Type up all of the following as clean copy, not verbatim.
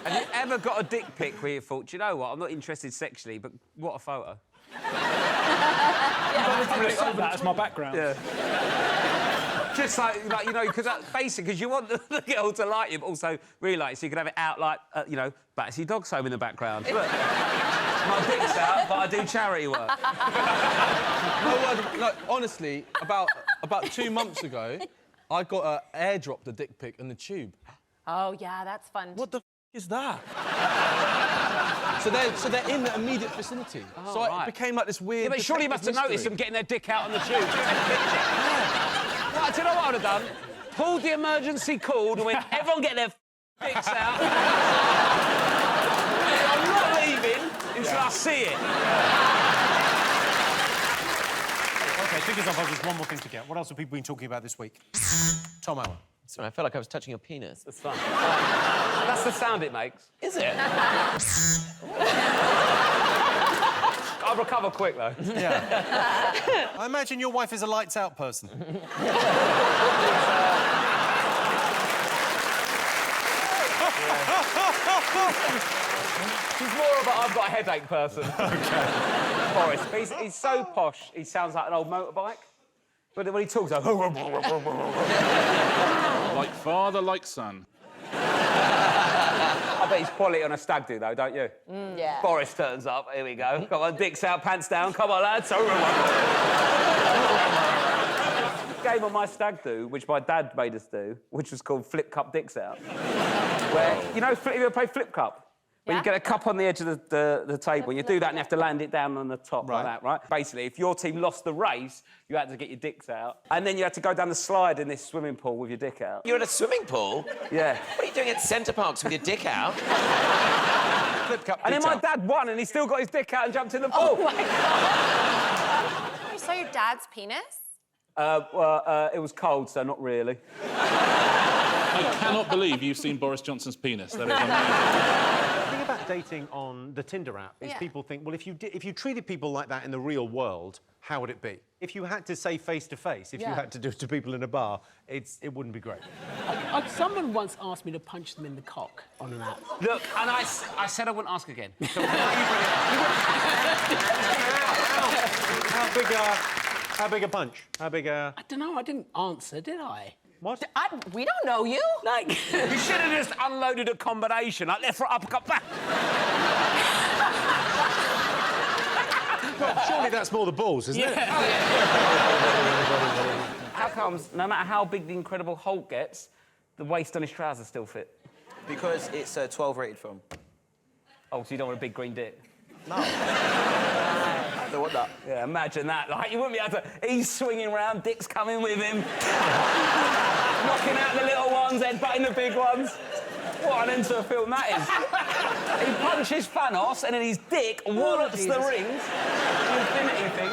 Have you ever got a dick pic where you thought, do you know what, I'm not interested sexually, but what a photo? That's my background. Yeah. Just like you know, because basically, because you want the girl to like you, but also realise so you can have it out like, you know, Batsy Dog's Home in the background. Look, my dick's out, but I do charity work. No, like, honestly, about 2 months ago, I got airdropped a dick pic in the tube. Oh, yeah, that's fun. What the is that? so they're in the immediate vicinity. Oh, so right. It became like this weird. Yeah, but surely you must have noticed them getting their dick out on the tube. Well, do you know what I'd have done? Pulled the emergency cord and went, everyone get their dicks out. I'm not leaving until I see it. OK, fingers on buzzers, one more thing to get. What else have people been talking about this week? Tom Allen. Sorry, I felt like I was touching your penis. That's fun. That's the sound it makes. Is it? I'll recover quick, though. Yeah. I imagine your wife is a lights-out person. She's more of a I've got a headache person. OK. Boris, he's so posh, he sounds like an old motorbike. But when he talks, like... Like father, like son. I bet he's quality on a stag do, though, don't you? Yeah. Boris turns up, here we go. Come on, dicks out, pants down, come on, lads. Game on my stag do, which my dad made us do, which was called Flip Cup Dicks Out. Where, you know, have you ever played Flip Cup? Where you get a cup on the edge of the table, and you do that and you have to land it down on the top like that, right? Basically, if your team lost the race, you had to get your dicks out. And then you had to go down the slide in this swimming pool with your dick out. You're in a swimming pool? Yeah. What are you doing at Centre Parks with your dick out? Flip cup. And then my dad won, and he still got his dick out and jumped in the pool. Oh, my God. You saw your dad's penis? It was cold, so not really. I cannot believe you've seen Boris Johnson's penis. That is amazing. The thing about dating on the Tinder app is people think, well, if you treated people like that in the real world, how would it be? If you had to say face-to-face, if you had to do it to people in a bar, it wouldn't be great. Someone once asked me to punch them in the cock on an app. Look, and I said I wouldn't ask again. How big a punch? How big a... I don't know, I didn't answer, did I? What? We don't know you. Like... You should have just unloaded a combination, like left, right, uppercut, back. Well, surely that's more the balls, isn't it? How comes, no matter how big the Incredible Hulk gets, the waist on his trousers still fit? Because it's a 12 rated film. Oh, so you don't want a big green dick? No. I don't want that. Yeah, imagine that. Like, you wouldn't be able to... He's swinging around, dick's coming with him. Knocking out the little ones, headbutting the big ones. What an end to a film that is. He punches Thanos, and then his dick wallops the rings. The infinity thing.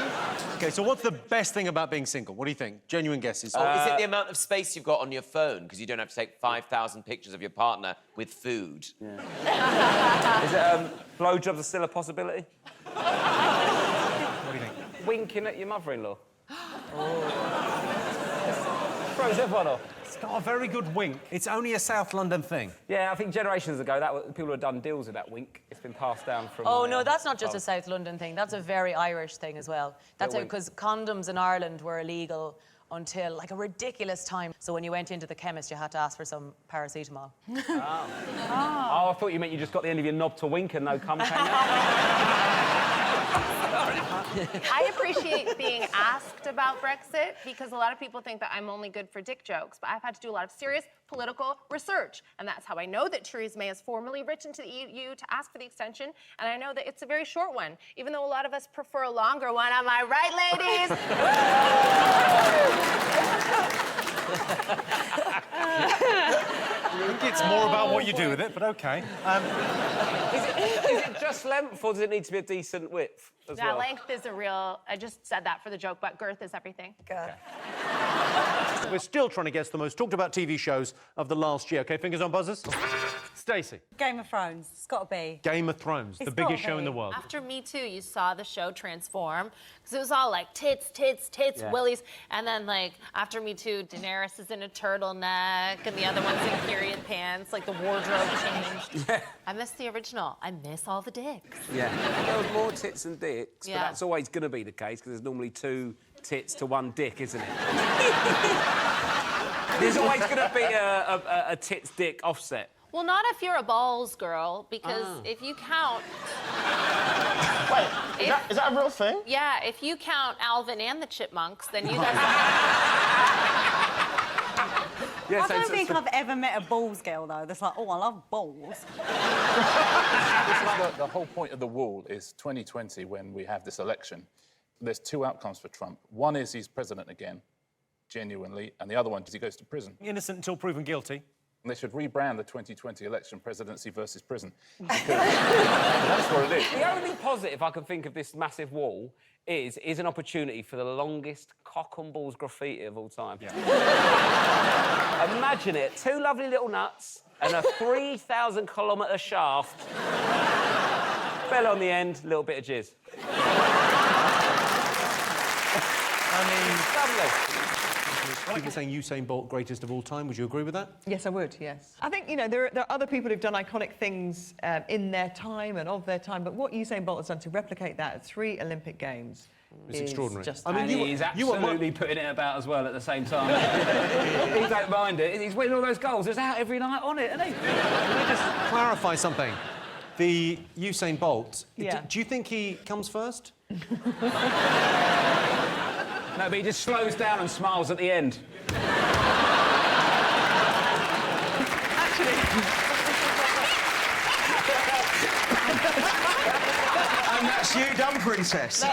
OK, so what's the best thing about being single? What do you think? Genuine guesses. Oh, is it the amount of space you've got on your phone? Because you don't have to take 5,000 pictures of your partner with food. Yeah. Is it, blowjobs are still a possibility? What do you think? Winking at your mother-in-law. Throws everyone off. It's got a very good wink. It's only a South London thing. Yeah, I think generations ago, people have done deals with that wink. It's been passed down from... Oh, no, that's not just a South London thing. That's a very Irish thing as well. That's because condoms in Ireland were illegal until, like, a ridiculous time. So when you went into the chemist, you had to ask for some paracetamol. Oh, I thought you meant you just got the end of your knob to wink and no cum came out. I appreciate being asked about Brexit because a lot of people think that I'm only good for dick jokes, but I've had to do a lot of serious political research, and that's how I know that Theresa May has formally written to the EU to ask for the extension, and I know that it's a very short one, even though a lot of us prefer a longer one. Am I right, ladies? I think it's more about what you do with it, but OK. Is it just length, or does it need to be a decent width as well? Length is a real... I just said that for the joke, but girth is everything. God. We're still trying to guess the most talked about TV shows of the last year. OK, fingers on buzzers. Stacey. Game of Thrones. It's got to be. Game of Thrones, the It's biggest gotta show in the be. world. After Me Too, you saw the show transform because it was all like tits, tits, tits, Yeah. willies, and then like after Me Too, Daenerys is in a turtleneck and the other one's in period pants, like the wardrobe changed. Yeah. I miss the original. I miss all the dicks. Yeah. There was more tits than dicks, Yeah. but that's always going to be the case because there's normally 2 tits to 1 dick, isn't it? There's always going to be a tits-dick offset. Well, not if you're a balls girl, because if you count. Wait, is that a real thing? Yeah, if you count Alvin and the Chipmunks, then you guys. Yeah, I don't think I've ever met a balls girl, though, that's like, oh, I love balls. The whole point of the wall is 2020 when we have this election. There's 2 outcomes for Trump. One is he's president again, genuinely, and the other one is he goes to prison. Innocent until proven guilty. And they should rebrand the 2020 election presidency versus prison. Because that's what it is. The only positive I can think of this massive wall is an opportunity for the longest cock and balls graffiti of all time. Yeah. Imagine it, 2 lovely little nuts and a 3,000-kilometre shaft. Bell on the end, little bit of jizz. I mean, Lovely. people saying Usain Bolt greatest of all time. Would you agree with that? Yes, I would, yes. I think, you know, there are other people who've done iconic things in their time and of their time, but what Usain Bolt has done to replicate that at 3 Olympic Games It's is extraordinary. Just I mean, He's absolutely putting it about as well at the same time. He don't mind it. He's winning all those goals. He's out every night on it, isn't he? Can I just clarify something? The Usain Bolt, Yeah. do you think he comes first? No, but he just slows down and smiles at the end. Actually... And that's you done, Princess.